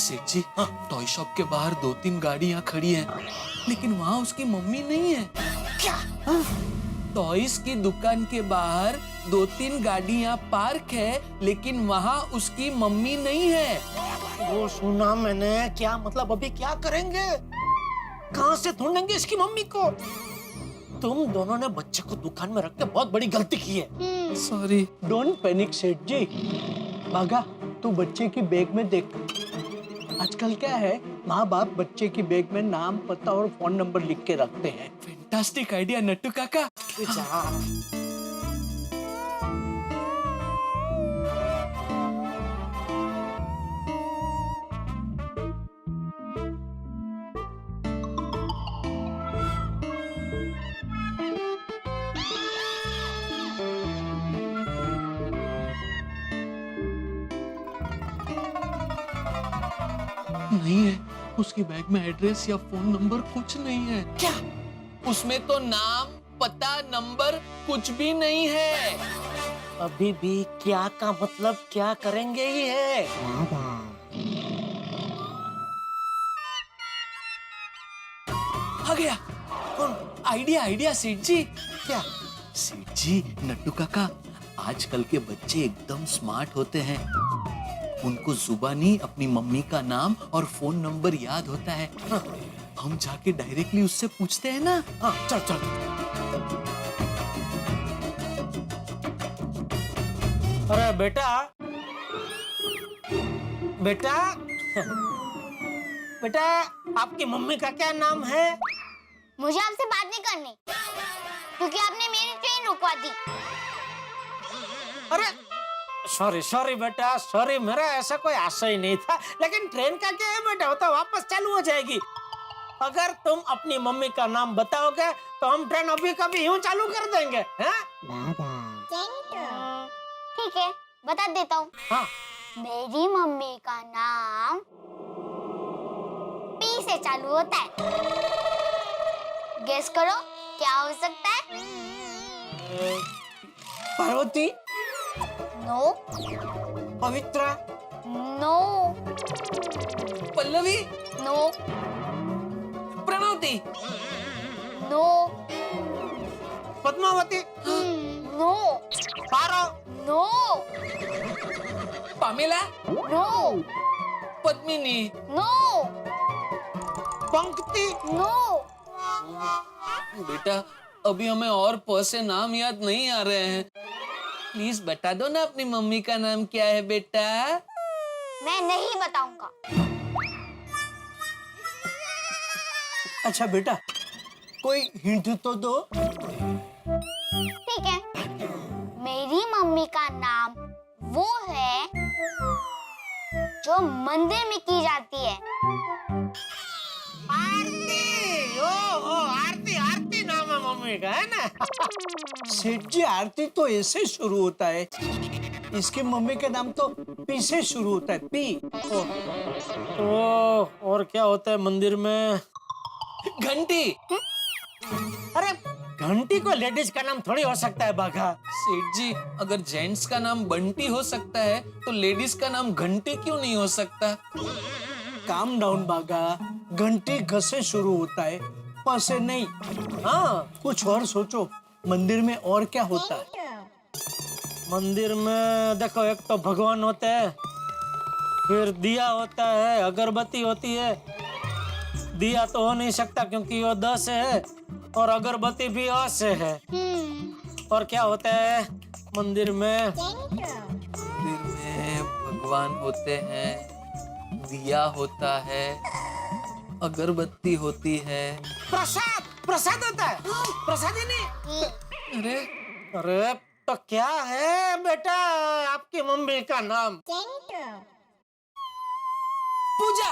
सेठ जी, toy shop के बाहर 2-3 गाड़ियां खड़ी हैं, लेकिन वहाँ उसकी मम्मी नहीं है। क्या? टॉयज की दुकान के बाहर 2-3 गाड़ियां पार्क है, लेकिन वहाँ उसकी मम्मी नहीं है। वो सुना मैंने। क्या मतलब? अभी क्या करेंगे? कहाँ से ढूंढेंगे इसकी मम्मी को? तुम दोनों ने बच्चे को दुकान में रख के बहुत बड़ी गलती की है। सॉरी। डोंट पैनिक सेठ जी। भागा, तू बच्चे की बैग में देख। आजकल क्या है, माँ बाप बच्चे की बैग में नाम, पता और फोन नंबर लिख के रखते हैं। फैंटास्टिक आइडिया नट्टू काका। नहीं है, उसकी बैग में एड्रेस या फोन नंबर कुछ नहीं है। क्या? उसमें तो नाम, पता, नंबर कुछ भी नहीं है। अभी भी क्या का मतलब क्या करेंगे ही है? आ गया। कौन? आइडिया आइडिया सेठ जी। क्या? सेठ जी, नट्टू काका, आजकल के बच्चे एकदम स्मार्ट होते हैं। उनको जुबानी अपनी मम्मी का नाम और फोन नंबर याद होता है। हम जाके डायरेक्टली उससे पूछते हैं ना। हाँ, चल चल। अरे बेटा, बेटा, बेटा, आपकी मम्मी का क्या नाम है? मुझे आपसे बात नहीं करनी, क्योंकि आपने मेरी ट्रेन रुकवा दी। अरे सॉरी सॉरी बेटा, सॉरी, मेरा ऐसा कोई आशय नहीं था। लेकिन ट्रेन का क्या है बेटा, वो तो वापस चालू हो जाएगी। अगर तुम अपनी मम्मी का नाम बताओगे तो हम ट्रेन अभी कभी यूं चालू कर देंगे। हैं? ठीक है, बता देता हूँ। हाँ। मेरी मम्मी का नाम पी से चालू होता है। गेस करो क्या हो सकता है? Parvati, no, Pavitra, no, Pallavi, no, Pranavati, no, Padmavati, no, Paro, no, Pamela, no, Padmini. No, Pankti. No. बेटा, अभी हमें और प से नाम याद नहीं आ रहे हैं। प्लीज बता दो ना अपनी मम्मी का नाम क्या है बेटा। मैं नहीं बताऊंगा। अच्छा बेटा, कोई हिंट तो दो। ठीक है, मेरी मम्मी का नाम वो है जो मंदिर में की जाती है। आरती। ओ आरती, आरती नाम है मम्मी का, है ना? सेठ जी, आरती तो ऐसे शुरू होता है। इसकी मम्मी का नाम तो पी से शुरू होता है, पी। ओ, और क्या होता है मंदिर में? घंटी। अरे घंटी को लेडीज का नाम थोड़ी हो सकता है बाघा। सेठ जी, अगर जेंट्स का नाम बंटी हो सकता है तो लेडीज का नाम घंटी क्यों नहीं हो सकता? काम डाउन बागा, घंटी घ से शुरू होता है, प से नहीं। हाँ, कुछ और सोचो, मंदिर में और क्या होता है? मंदिर में देखो, एक तो भगवान होते हैं, फिर दिया होता है, अगरबत्ती होती है। दिया तो हो नहीं सकता क्योंकि वो 10 है, और अगरबत्ती भी अ से है। और क्या होता है मंदिर में? मंदिर में भगवान होते हैं, दिया होता है, अगरबत्ती होती है। प्रसाद, प्रसाद होता है। प्रसाद ही नहीं। अरे अरे तो क्या है बेटा आपकी मम्मी का नाम? पूजा।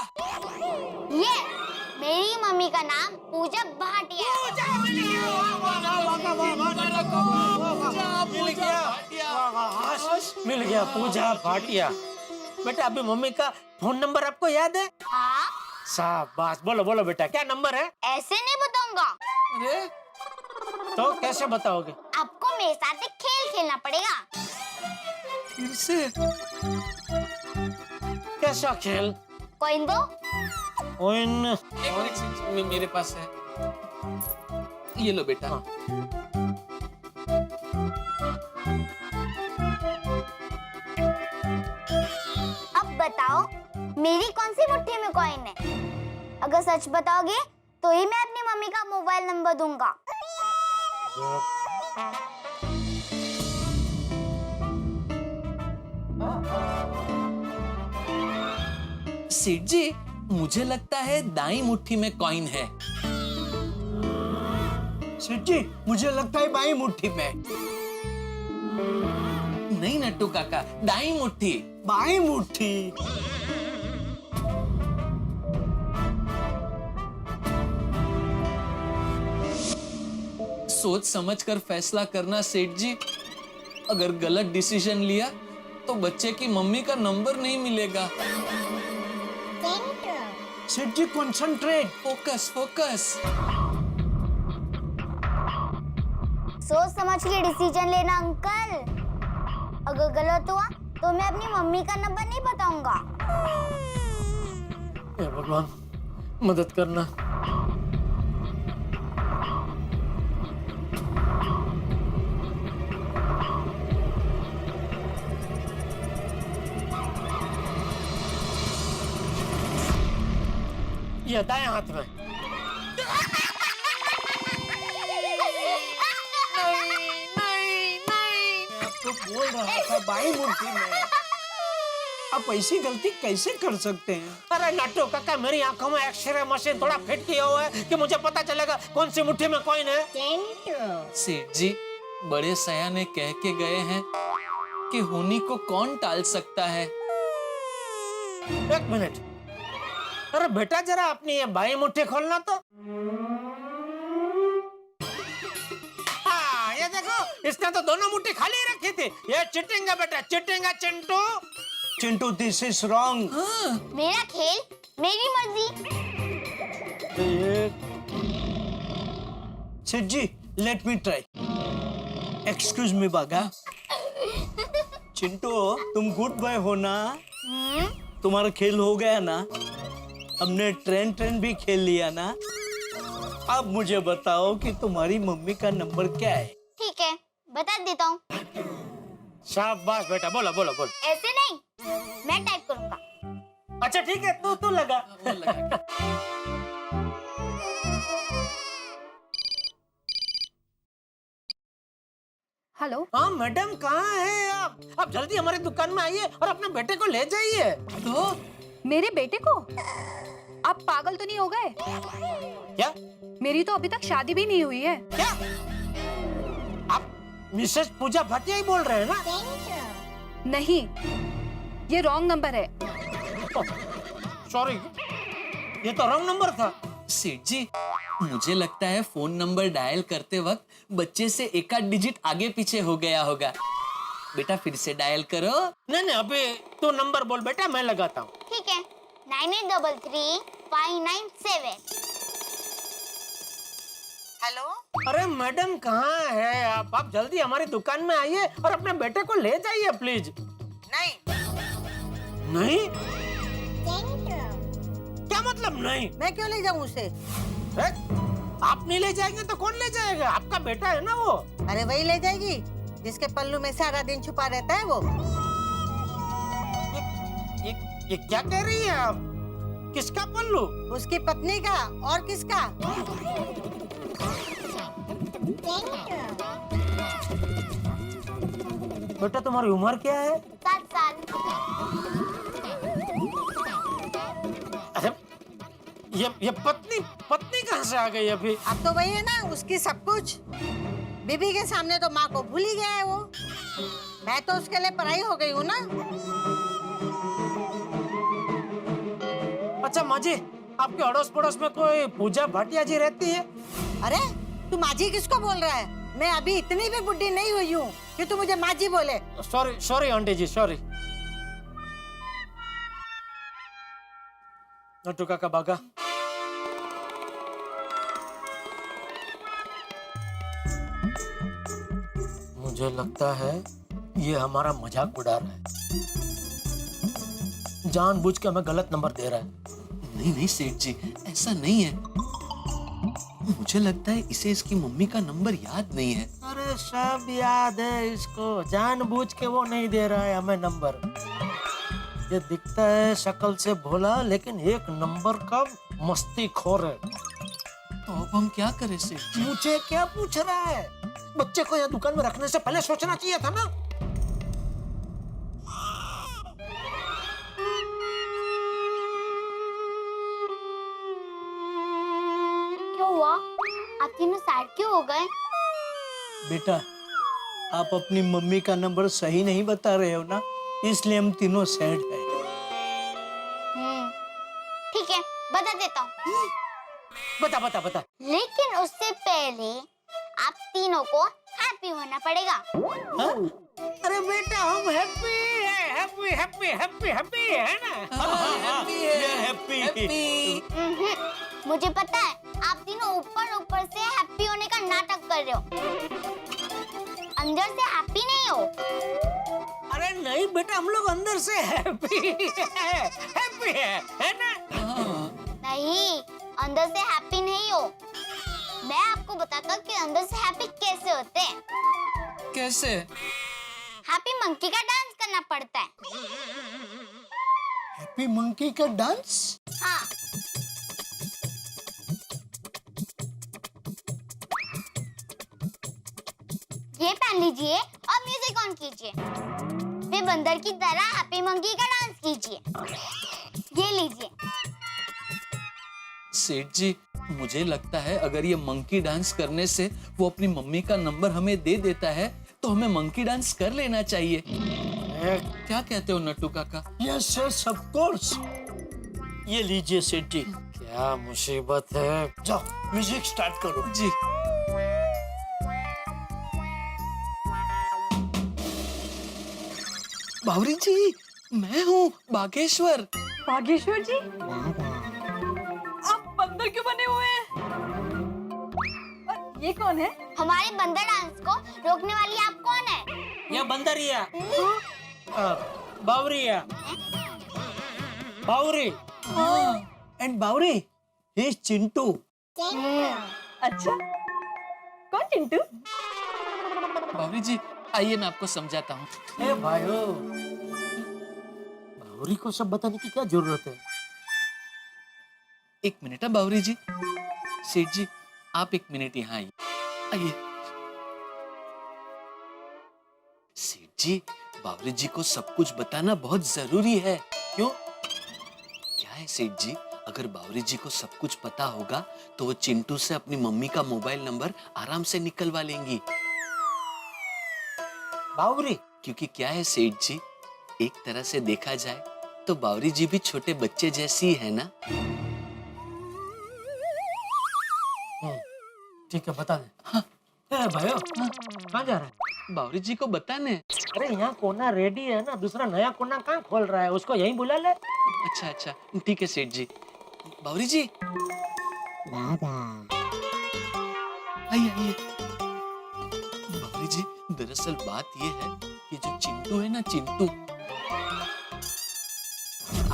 ये मेरी मम्मी का नाम पूजा भाटिया है। मिल गया, पूजा भाटिया। बेटा अभी मम्मी का फोन नंबर आपको याद है? हाँ, शाबाश, बोलो बोलो बेटा, क्या नंबर है? ऐसे नहीं बताऊंगा। अरे तो कैसे बताओगे? आपको मेरे साथ एक खेल खेलना पड़ेगा। फिर से कैसा खेल? कॉइन दो। कॉइन एक मिनट सेठ जी, मेरे पास है, ये लो बेटा। अब बताओ मेरी कौन सी मुट्ठी में कॉइन है? अगर सच बताओगे तो ही मैं अपनी मम्मी का मोबाइल नंबर दूंगा। सेठ जी, मुझे लगता है दाई मुट्ठी में कॉइन है। सेठ जी, मुझे लगता है बाई मुट्ठी में। नहीं नट्टू काका, दाई मुट्ठी। बाई मुट्ठी। सोच समझ कर फैसला करना सेठ जी। अगर गलत डिसीजन लिया तो बच्चे की मम्मी का नंबर नहीं मिलेगा। सेठ जी, कंसंट्रेट। Focus focus. सोच समझ के डिसीजन लेना अंकल। अगर गलत हुआ तो मैं अपनी मम्मी का नंबर नहीं बताऊंगा। हे भगवान, मदद करना। ये दाएं हाथ में। तो बोल रहा था बाई मुट्ठी में। आप ऐसी गलती कैसे कर सकते हैं? अरे नट्टू काका, मेरी आंखों में एक्सरे मशीन थोड़ा फिट किया हुआ है कि मुझे पता चलेगा कौन सी मुट्ठी में कॉइन है। सेठ जी, बड़े सयाने कह के गए हैं कि होनी को कौन टाल सकता है। एक मिनट। अरे बेटा, जरा अपनी ये बाई मुट्ठी खोलना तो। हाँ, ये देखो, इसने तो दोनों मुट्ठी खाली रखी थी। ये चीटिंग है बेटा, चीटिंग है Chintu. Chintu, this is wrong. मेरा खेल, मेरी मर्जी। Seth ji, let me try. Excuse me बागा। चिंटू, तुम गुड बॉय हो ना? तुम्हारा खेल हो गया ना? हमने ट्रेन भी खेल लिया ना? अब मुझे बताओ कि तुम्हारी मम्मी का नंबर क्या है? ठीक है, बता देता हूँ। शाबाश बेटा, बोलो बोलो बोलो। ऐसे नहीं, मैं टाइप करूंगा। अच्छा ठीक है, तू लगा। वो लगा के। हेलो। हाँ मैडम, कहाँ हैं आप? आप जल्दी हमारी दुकान में आइए और अपने बेटे को ले जाइए। तो मेरे बेटे को? आप पागल तो नहीं हो गए? क्या? मेरी तो अभी तक शादी भी नहीं हुई है। क्या? आप मिसेस पूजा भाटिया ही बोल रहे हैं ना? नहीं, ये रॉन्ग नंबर है। सॉरी, ये तो रॉन्ग नंबर था। सेठ जी, मुझे लगता है फोन नंबर डायल करते वक्त बच्चे से एक आध डिजिट आगे पीछे हो गया होगा। बेटा फिर से डायल करो। नहीं, अभी तू नंबर बोल बेटा, मैं लगाता हूँ। ठीक है, 9833-597। हेलो। अरे मैडम, कहाँ है आप? आप जल्दी हमारी दुकान में आइए और अपने बेटे को ले जाइए प्लीज। नहीं। नहीं? क्या मतलब नहीं? मैं क्यों ले जाऊं उसे? आप नहीं ले जाएंगे तो कौन ले जाएगा? आपका बेटा है ना वो। अरे वही ले जाएगी जिसके पल्लू में सारा दिन छुपा रहता है वो। ये क्या कह रही है आप? किसका पल्लू? उसकी पत्नी का, और किसका? बेटा तुम्हारी उम्र क्या है? 7 साल। अरे ये पत्नी कहाँ से आ गई अभी? अब तो वही है ना उसकी सब कुछ। बीबी के सामने तो माँ को भूल ही गया है वो। मैं तो उसके लिए पराई हो गई हूँ ना। अच्छा माँ जी, आपके अड़ोस पड़ोस में कोई पूजा भाटिया जी रहती है? अरे तू माजी किसको बोल रहा है? मैं अभी इतनी भी बुढ़ी नहीं हुई हूँ कि तू मुझे माजी बोले। सॉरी आंटी जी, सॉरी। नट्टू काका भागा। मुझे लगता है ये हमारा मजाक उड़ा रहा है। जानबूझ के हमें गलत नंबर दे रहा है। नहीं नहीं सेठ जी, ऐसा नहीं है। मुझे लगता है इसे इसकी मम्मी का नंबर याद नहीं है। अरे सब याद है इसको, जानबूझ के वो नहीं दे रहा है हमें नंबर। ये दिखता है शक्ल से भोला, लेकिन एक नंबर का मस्ती खोर है। तो अब हम क्या करें सेठ जी? मुझे क्या पूछ रहा है? बच्चे को यहाँ दुकान में रखने से पहले सोचना चाहिए था ना। क्यों हुआ? आप तीनों सैड क्यों हो गए? बेटा, आप अपनी मम्मी का नंबर सही नहीं बता रहे हो ना, इसलिए हम तीनों सैड है। ठीक है, बता देता हूँ। बता बता बता। लेकिन उससे पहले आप तीनों को हैप्पी होना पड़ेगा। अरे बेटा, हम हैप्पी है, हैप्पी हैप्पी हैप्पी हैप्पी है ना। हैप्पी। मुझे पता है आप तीनों ऊपर ऊपर से हैप्पी होने का नाटक कर रहे हो, अंदर से हैप्पी नहीं हो। अरे नहीं बेटा, हम लोग अंदर से हैप्पी है ना। नहीं, अंदर से हैप्पी नहीं हो। मैं आपको बताता हूँ कि अंदर से हैप्पी कैसे होते हैं। कैसे? हैप्पी मंकी का डांस करना पड़ता है। हैप्पी मंकी का डांस? हाँ, ये पहन लीजिए और म्यूजिक ऑन कीजिए। फिर बंदर की तरह हैप्पी मंकी का डांस कीजिए। ये लीजिए। सेठ जी, मुझे लगता है अगर ये मंकी डांस करने से वो अपनी मम्मी का नंबर हमें दे देता है तो हमें मंकी डांस कर लेना चाहिए। क्या कहते हो नट्टू काका? Yes yes of course. ये लीजिए सेठ जी। क्या मुसीबत है। जाओ म्यूजिक स्टार्ट करो। जी। बावरी जी, मैं हूँ बागेश्वर। बागेश्वर जी, आप बंदर क्यों बने हुए हैं? और ये कौन है? हमारे बंदर डांस को रोकने वाली आप कौन है? ये बंदरिया, बावरिया, Bawari. And Bawari, he is Chintu. अच्छा, कौन चिंटू? बावरी जी, आइए मैं आपको समझाता हूँ। ए भाइयों, बावरी को सब बताने की क्या जरूरत है? एक मिनट है बावरी जी। सेठ जी, आप एक मिनट यहाँ आइए। आइए। सेठ जी, बावरी जी को सब कुछ बताना बहुत जरूरी है। क्यों? क्या है सेठ जी, अगर बावरी जी को सब कुछ पता होगा तो वो चिंटू से अपनी मम्मी का मोबाइल नंबर आराम से निकलवा लेंगी। बावरी? क्योंकि क्या है सेठ जी, एक तरह से देखा जाए तो बावरी जी भी छोटे बच्चे जैसी है ना। ठीक है, बता दे। हाँ। ए भाइयों, कहाँ जा रहा है? बावरी जी को बताने। अरे यहाँ कोना रेडी है ना, दूसरा नया कोना कहाँ खोल रहा है, उसको यहीं बुला ले। अच्छा अच्छा, ठीक है सेठ जी। बावरी जी, आइए आइए। बावरी जी, दरअसल बात ये है कि जो चिंटू है ना, चिंटू,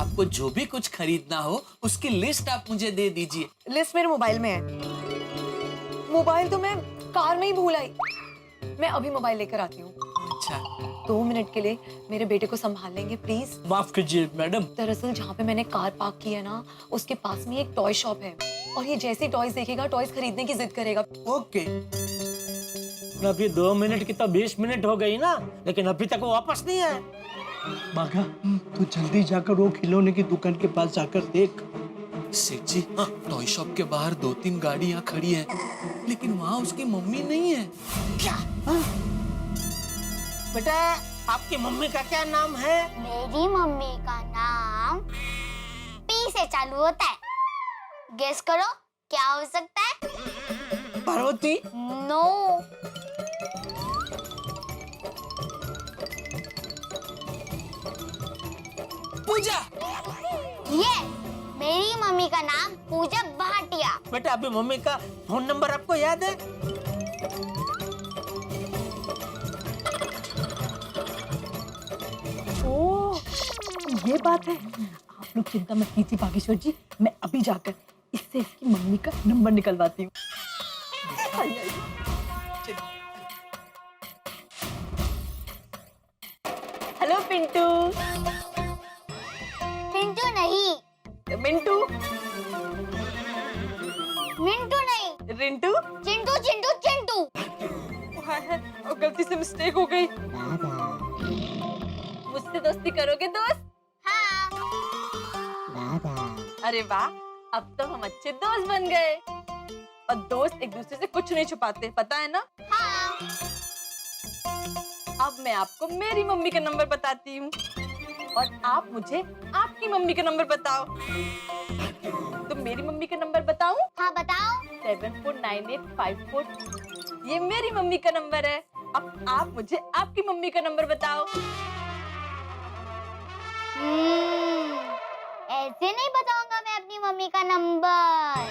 आपको जो भी कुछ खरीदना हो उसकी लिस्ट आप मुझे दे दीजिए। लिस्ट मेरे मोबाइल में है। मोबाइल तो मैं कार में ही भूल आई। मैं अभी मोबाइल लेकर आती हूँ। अच्छा। 2 मिनट के लिए मेरे बेटे को संभाल लेंगे प्लीज। माफ कीजिए मैडम। दरअसल जहाँ पे मैंने कार पार्क की है ना, उसके पास में एक टॉय शॉप है और ये जैसे टॉयज देखेगा टॉयज खरीदने की जिद करेगा। ओके। अभी 2 मिनट की तो 20 मिनट हो गई ना, लेकिन अभी तक वो वापस नहीं आया। बाघा, तू जल्दी जाकर वो खिलौने की दुकान के पास जाकर देख। सेठ जी, टॉय शॉप के बाहर 2-3 गाड़ियां खड़ी हैं, लेकिन वहाँ उसकी मम्मी नहीं है। क्या? बेटा, आपकी मम्मी का क्या नाम है? मेरी मम्मी का नाम पी से चालू होता है। गेस करो क्या हो सकता है? पार्वती। नो। पूजा। ये मेरी मम्मी का नाम पूजा भाटिया। बेटा, अभी मम्मी का फोन नंबर आपको याद है? ओह, ये बात है। आप लोग चिंता मत कीजिए बागेश्वर जी, मैं अभी जाकर इससे इसकी मम्मी का नंबर निकलवाती हूँ। आइए, आइए। हेलो पिंटू। पिंटू नहीं, मिंटू। मिंटू नहीं, रिंटू। चिंटू चिंटू चिंटू। हाय हाय, और गलती से मिस्टेक हो गई। मुझसे दोस्ती करोगे दोस्त? हाँ। अरे वाह, अब तो हम अच्छे दोस्त बन गए। और दोस्त एक दूसरे से कुछ नहीं छुपाते, पता है ना? हाँ। अब मैं आपको मेरी मम्मी का नंबर बताती हूँ और आप मुझे आपकी मम्मी का नंबर बताओ। तो मेरी मम्मी का नंबर बताऊं? हाँ बताओ। 749854। ये मेरी मम्मी का नंबर है। अब आप मुझे आपकी मम्मी का नंबर बताओ। ऐसे नहीं बताऊंगा मैं अपनी मम्मी का नंबर।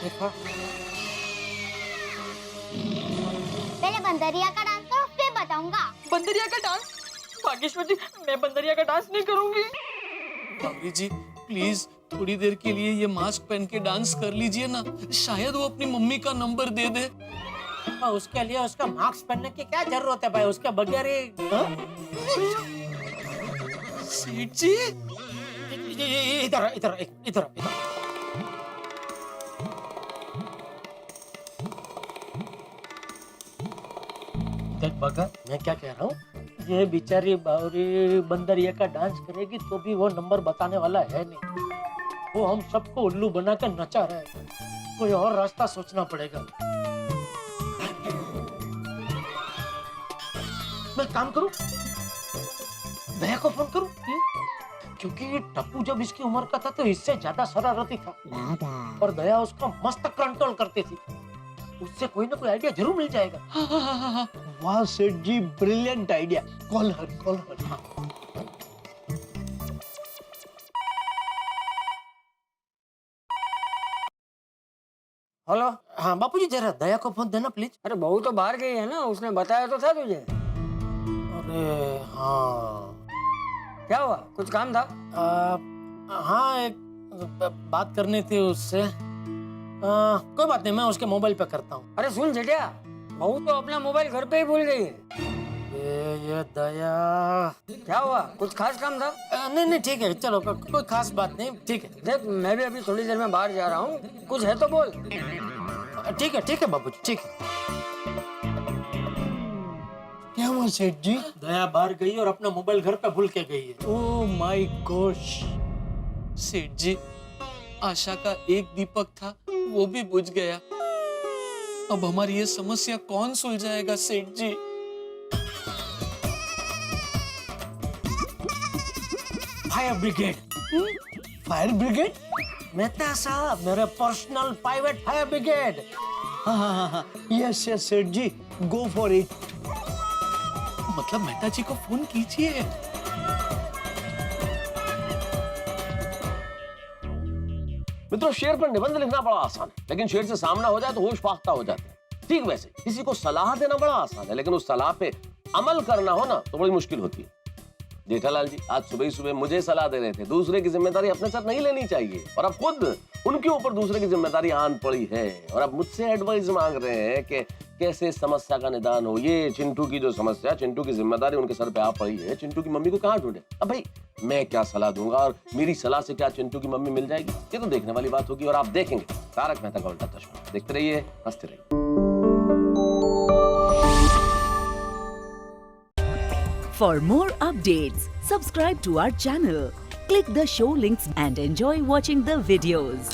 देखो पहले बंदरिया का डांस करो फिर बताऊंगा। बंदरिया का डांस? बागेश्वर जी, मैं बंदरिया का डांस नहीं करूंगी। भाभी जी प्लीज थोड़ी देर के लिए ये मास्क पहन के डांस कर लीजिए ना, शायद वो अपनी मम्मी का नंबर दे दे। उसके लिए उसका मास्क पहनने की क्या जरूरत है भाई, उसके बगैर ही सेठ जी इधर इधर इधर। देख बगा, मैं क्या कह रहा हूँ, ये बेचारी बावरी बंदरिया का डांस करेगी तो भी वो नंबर बताने वाला है नहीं। वो हम सबको उल्लू बनाकर नचा रहे हैं, कोई और रास्ता सोचना पड़ेगा। मैं काम करूं, भैया को फोन करूं, क्योंकि टप्पू जब इसकी उम्र का था तो इससे ज्यादा शरारती था और दया उसको मस्त कंट्रोल करती थी। उससे कोई ना कोई आइडिया जरूर मिल जाएगा। वाह Seth ji, brilliant idea. Call her, call her. Hello. हाँ बापूजी, जरा दया को फोन देना प्लीज। अरे बहू तो बाहर गई है ना, उसने बताया तो था तुझे। अरे हाँ, क्या हुआ, कुछ काम था? हाँ एक बात करनी थी उससे। कोई बात नहीं, मैं उसके मोबाइल पे करता हूँ। अरे सुन जेठिया, बहू तो अपना मोबाइल घर पे ही भूल गई है। ये दया। क्या हुआ, कुछ खास काम था? नहीं ठीक है, चलो कोई खास बात नहीं, ठीक है। देख मैं भी अभी थोड़ी देर में बाहर जा रहा हूँ, कुछ है तो बोल। ठीक है बाबूजी, ठीक है। क्या हुआ सेठ जी? दया बाहर गई और अपना मोबाइल घर पे भूल के गई है। Oh my gosh. सेठ जी आशा का एक दीपक था, वो भी बुझ गया। अब हमारी ये समस्या कौन सुलझाएगा Seth ji? Fire brigade. Fire brigade? Mehta साहब, मेरे पर्सनल प्राइवेट फायर ब्रिगेड। हाँ, yes yes Seth ji, go for it. मतलब मेहता जी को फोन कीजिए। मित्रों, शेर पर निबंध लिखना बड़ा आसान है, लेकिन शेर से सामना हो जाए तो होश फाख्ता हो जाता है। ठीक वैसे किसी को सलाह देना बड़ा आसान है, लेकिन उस सलाह पे अमल करना हो ना तो बड़ी मुश्किल होती है। जेठालाल जी आज सुबह ही सुबह मुझे सलाह दे रहे थे, दूसरे की जिम्मेदारी अपने साथ नहीं लेनी चाहिए, और अब खुद उनके ऊपर दूसरे की जिम्मेदारी आन पड़ी है और अब मुझसे एडवाइस मांग रहे हैं कि कैसे समस्या का निदान हो। ये चिंटू की जो समस्या, चिंटू की जिम्मेदारी उनके सर पे आ पड़ी है, चिंटू की मम्मी को कहाँ ढूंढे। अब भाई मैं क्या सलाह दूंगा और मेरी सलाह से क्या चिंटू की मम्मी मिल जाएगी, ये तो देखने वाली बात होगी। और आप देखेंगे तारक मेहता का उल्टा चश्मा, देखते रहिए, हंसते रहिए। For more updates, subscribe to our channel, click the show links and enjoy watching the videos.